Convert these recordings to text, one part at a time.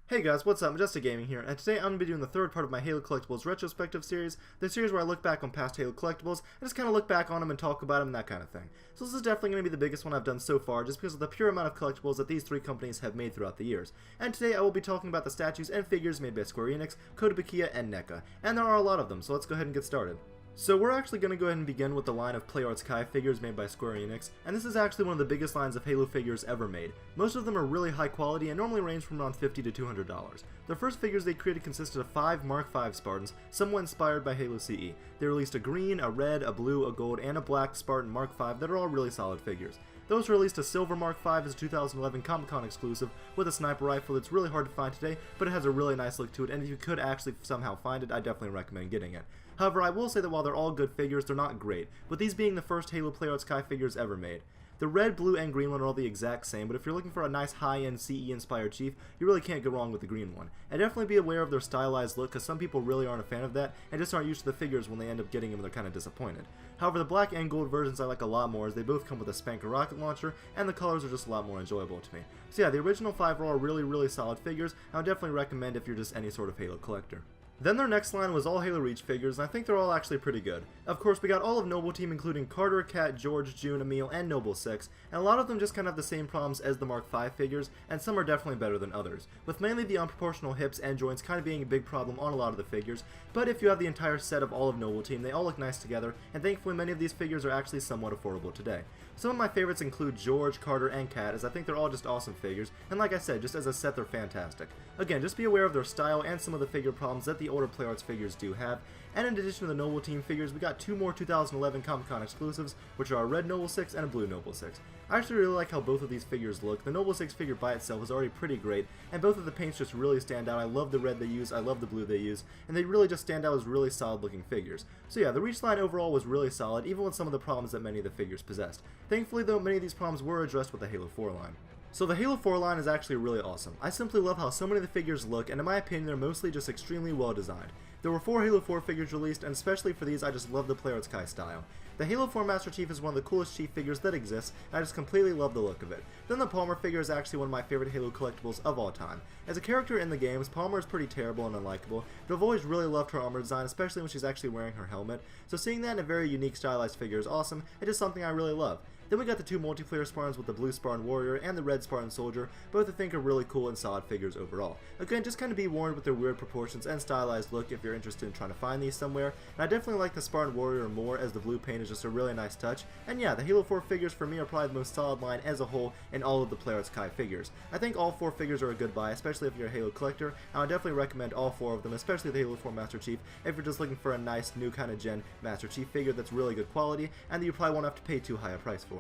Hey guys, what's up? Majestic Gaming here, and today I'm going to be doing the third part of my Halo Collectibles retrospective series, the series where I look back on past Halo Collectibles, and just kind of look back on them and talk about them and that kind of thing. So this is definitely going to be the biggest one I've done so far, just because of the pure amount of collectibles that these three companies have made throughout the years. And today I will be talking about the statues and figures made by Square Enix, Kotobukiya, and NECA, and there are a lot of them, so let's go ahead and get started. So we're actually going to go ahead and begin with the line of PlayArts Kai figures made by Square Enix, and this is actually one of the biggest lines of Halo figures ever made. Most of them are really high quality and normally range from around $50 to $200. The first figures they created consisted of 5 Mark V Spartans, somewhat inspired by Halo CE. They released a green, a red, a blue, a gold, and a black Spartan Mark V that are all really solid figures. They also released a silver Mark V as a 2011 Comic-Con exclusive with a sniper rifle that's really hard to find today, but it has a really nice look to it, and if you could actually somehow find it, I definitely recommend getting it. However, I will say that while they're all good figures, they're not great, with these being the first Halo PlayArts Kai figures ever made. The red, blue, and green one are all the exact same, but if you're looking for a nice high-end CE-inspired chief, you really can't go wrong with the green one. And definitely be aware of their stylized look, because some people really aren't a fan of that, and just aren't used to the figures when they end up getting them and they're kind of disappointed. However, the black and gold versions I like a lot more, as they both come with a Spanker rocket launcher, and the colors are just a lot more enjoyable to me. So yeah, the original 5 are all really solid figures, and I would definitely recommend if you're just any sort of Halo collector. Then their next line was all Halo Reach figures, and I think they're all actually pretty good. Of course, we got all of Noble Team, including Carter, Kat, George, June, Emil, and Noble 6, and a lot of them just kind of have the same problems as the Mark V figures, and some are definitely better than others, with mainly the unproportional hips and joints kind of being a big problem on a lot of the figures, but if you have the entire set of all of Noble Team, they all look nice together, and thankfully many of these figures are actually somewhat affordable today. Some of my favorites include George, Carter, and Kat, as I think they're all just awesome figures, and like I said, just as a set they're fantastic. Again, just be aware of their style and some of the figure problems that the older PlayArts figures do have, and in addition to the Noble Team figures, we got 2 more 2011 Comic-Con exclusives, which are a red Noble 6 and a blue Noble 6. I actually really like how both of these figures look. The Noble 6 figure by itself is already pretty great, and both of the paints just really stand out. I love the red they use, I love the blue they use, and they really just stand out as really solid looking figures. So yeah, the Reach line overall was really solid, even with some of the problems that many of the figures possessed. Thankfully though, many of these problems were addressed with the Halo 4 line. So the Halo 4 line is actually really awesome. I simply love how so many of the figures look, and in my opinion they're mostly just extremely well designed. There were 4 Halo 4 figures released, and especially for these I just love the PlayArts Kai style. The Halo 4 Master Chief is one of the coolest Chief figures that exists, and I just completely love the look of it. Then the Palmer figure is actually one of my favorite Halo collectibles of all time. As a character in the games, Palmer is pretty terrible and unlikable, but I've always really loved her armor design, especially when she's actually wearing her helmet, so seeing that in a very unique stylized figure is awesome, and just something I really love. Then we got the 2 multiplayer Spartans with the blue Spartan Warrior and the red Spartan Soldier, both I think are really cool and solid figures overall. Again, just kind of be warned with their weird proportions and stylized look if you're interested in trying to find these somewhere, and I definitely like the Spartan Warrior more, as the blue paint is just a really nice touch, and yeah, the Halo 4 figures for me are probably the most solid line as a whole in all of the PlayArts Kai figures. I think all 4 figures are a good buy, especially if you're a Halo collector, and I would definitely recommend all 4 of them, especially the Halo 4 Master Chief, if you're just looking for a nice new kind of gen Master Chief figure that's really good quality, and that you probably won't have to pay too high a price for.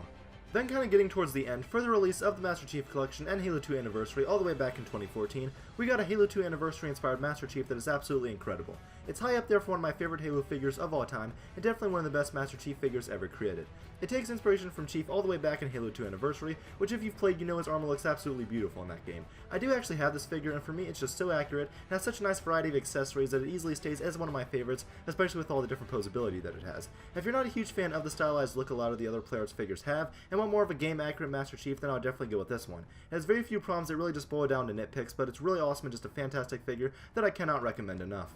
Then kind of getting towards the end, for the release of the Master Chief Collection and Halo 2 Anniversary all the way back in 2014, we got a Halo 2 Anniversary inspired Master Chief that is absolutely incredible. It's high up there for one of my favorite Halo figures of all time, and definitely one of the best Master Chief figures ever created. It takes inspiration from Chief all the way back in Halo 2 Anniversary, which if you've played you know his armor looks absolutely beautiful in that game. I do actually have this figure, and for me it's just so accurate, and has such a nice variety of accessories that it easily stays as one of my favorites, especially with all the different posability that it has. If you're not a huge fan of the stylized look a lot of the other PlayArts figures have, and want more of a game accurate Master Chief, then I'll definitely go with this one. It has very few problems that really just boil down to nitpicks, but it's really awesome and just a fantastic figure that I cannot recommend enough.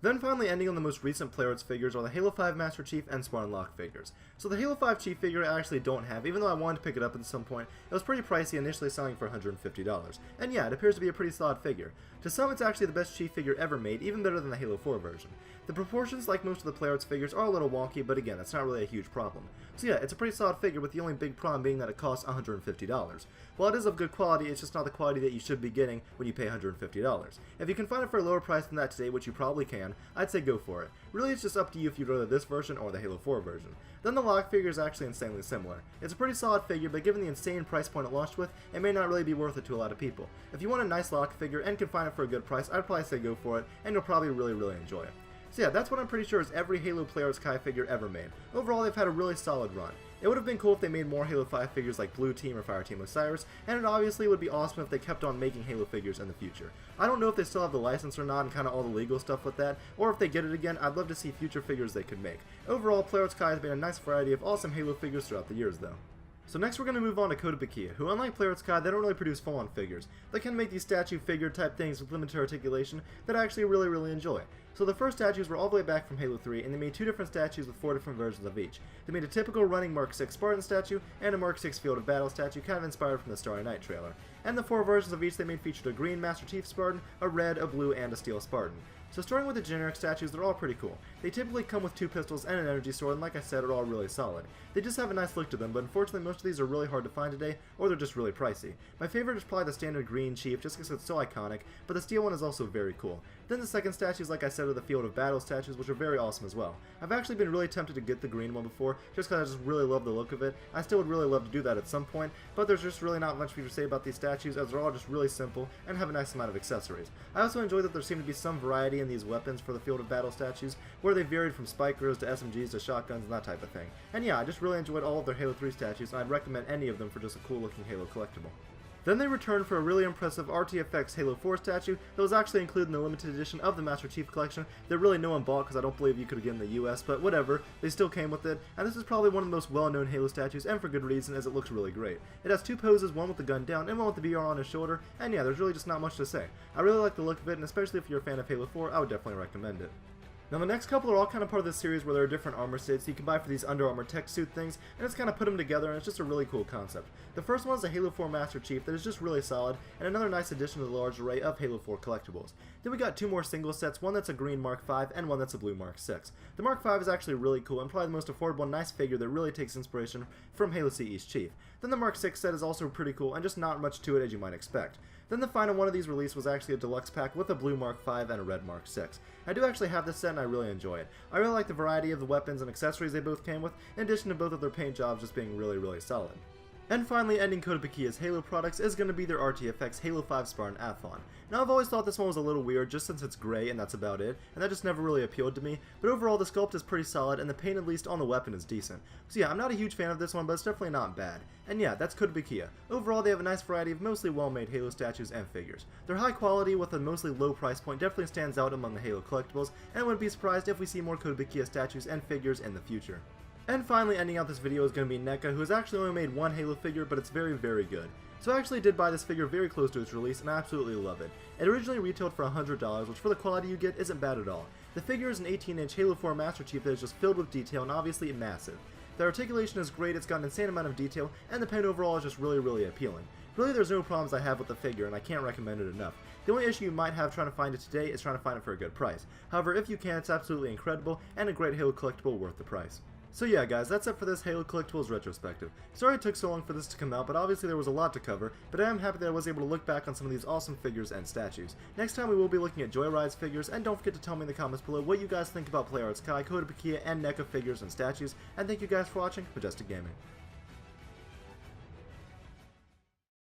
Then finally ending on the most recent PlayArts figures are the Halo 5 Master Chief and Spartan Locke figures. So the Halo 5 Chief figure I actually don't have, even though I wanted to pick it up at some point. It was pretty pricey, initially selling for $150. And yeah, it appears to be a pretty solid figure. To some it's actually the best Chief figure ever made, even better than the Halo 4 version. The proportions, like most of the PlayArts figures, are a little wonky, but again, that's not really a huge problem. So yeah, it's a pretty solid figure, with the only big problem being that it costs $150. While it is of good quality, it's just not the quality that you should be getting when you pay $150. If you can find it for a lower price than that today, which you probably can, I'd say go for it. Really, it's just up to you if you'd rather this version or the Halo 4 version. Then the Locke figure is actually insanely similar. It's a pretty solid figure, but given the insane price point it launched with, it may not really be worth it to a lot of people. If you want a nice Locke figure and can find it for a good price, I'd probably say go for it, and you'll probably really enjoy it. So yeah, that's what I'm pretty sure is every Halo PlayArts Kai figure ever made. Overall, they've had a really solid run. It would have been cool if they made more Halo 5 figures like Blue Team or Fireteam Osiris, and it obviously would be awesome if they kept on making Halo figures in the future. I don't know if they still have the license or not and kind of all the legal stuff with that, or if they get it again, I'd love to see future figures they could make. Overall, PlayArts Kai has made a nice variety of awesome Halo figures throughout the years though. So next we're going to move on to Kotobukiya, who unlike Player Sky, they don't really produce full-on figures. They can make these statue figure type things with limited articulation that I actually really enjoy. So the first statues were all the way back from Halo 3, and they made 2 different statues with 4 different versions of each. They made a typical running Mark 6 Spartan statue, and a Mark 6 Field of Battle statue, kind of inspired from the Starry Night trailer. And the 4 versions of each they made featured a green Master Chief Spartan, a red, a blue, and a steel Spartan. So starting with the generic statues, they're all pretty cool. They typically come with 2 pistols and an energy sword, and like I said, are all really solid. They just have a nice look to them, but unfortunately most of these are really hard to find today, or they're just really pricey. My favorite is probably the standard green Chief, just because it's so iconic, but the steel one is also very cool. Then the second statues, like I said, are the Field of Battle statues, which are very awesome as well. I've actually been really tempted to get the green one before, just because I just really love the look of it. I still would really love to do that at some point, but there's just really not much for you to say about these statues, as they're all just really simple and have a nice amount of accessories. I also enjoy that there seemed to be some variety in these weapons for the Field of Battle statues, where they varied from spikers to SMGs to shotguns and that type of thing. And yeah, I just really enjoyed all of their Halo 3 statues, and I'd recommend any of them for just a cool looking Halo collectible. Then they returned for a really impressive RTFX Halo 4 statue that was actually included in the limited edition of the Master Chief Collection that really no one bought because I don't believe you could get in the US, but whatever, they still came with it, and this is probably one of the most well-known Halo statues, and for good reason, as it looks really great. It has 2 poses, one with the gun down and one with the BR on his shoulder, and yeah, there's really just not much to say. I really like the look of it, and especially if you're a fan of Halo 4, I would definitely recommend it. Now the next couple are all kind of part of this series where there are different armor states you can buy for these Under Armour tech suit things, and it's kind of put them together, and it's just a really cool concept. The first one is a Halo 4 Master Chief that is just really solid, and another nice addition to the large array of Halo 4 collectibles. Then we got 2 more single sets, one that's a green Mark 5 and one that's a blue Mark 6. The Mark 5 is actually really cool and probably the most affordable nice figure that really takes inspiration from Halo CE's Chief. Then the Mark 6 set is also pretty cool and just not much to it as you might expect. Then the final one of these released was actually a deluxe pack with a blue Mark 5 and a red Mark 6. I do actually have this set and I really enjoy it. I really like the variety of the weapons and accessories they both came with, in addition to both of their paint jobs just being really solid. And finally, ending Kotobukiya's Halo products is going to be their RTFX Halo 5 Spartan Athlon. Now I've always thought this one was a little weird just since it's gray and that's about it, and that just never really appealed to me, but overall the sculpt is pretty solid and the paint at least on the weapon is decent. So yeah, I'm not a huge fan of this one, but it's definitely not bad. And yeah, that's Kotobukiya. Overall they have a nice variety of mostly well-made Halo statues and figures. Their high quality with a mostly low price point definitely stands out among the Halo collectibles, and I wouldn't be surprised if we see more Kotobukiya statues and figures in the future. And finally, ending out this video is going to be NECA, who has actually only made one Halo figure, but it's very good. So I actually did buy this figure very close to its release, and I absolutely love it. It originally retailed for $100, which for the quality you get isn't bad at all. The figure is an 18-inch Halo 4 Master Chief that is just filled with detail and obviously massive. The articulation is great, it's got an insane amount of detail, and the paint overall is just really appealing. Really, there's no problems I have with the figure, and I can't recommend it enough. The only issue you might have trying to find it today is trying to find it for a good price. However, if you can, it's absolutely incredible, and a great Halo collectible worth the price. So yeah guys, that's it for this Halo Collectibles retrospective. Sorry it took so long for this to come out, but obviously there was a lot to cover, but I am happy that I was able to look back on some of these awesome figures and statues. Next time we will be looking at Joyride's figures, and don't forget to tell me in the comments below what you guys think about PlayArtSky, Kotobukiya, and NECA figures and statues, and thank you guys for watching Majestic Gaming.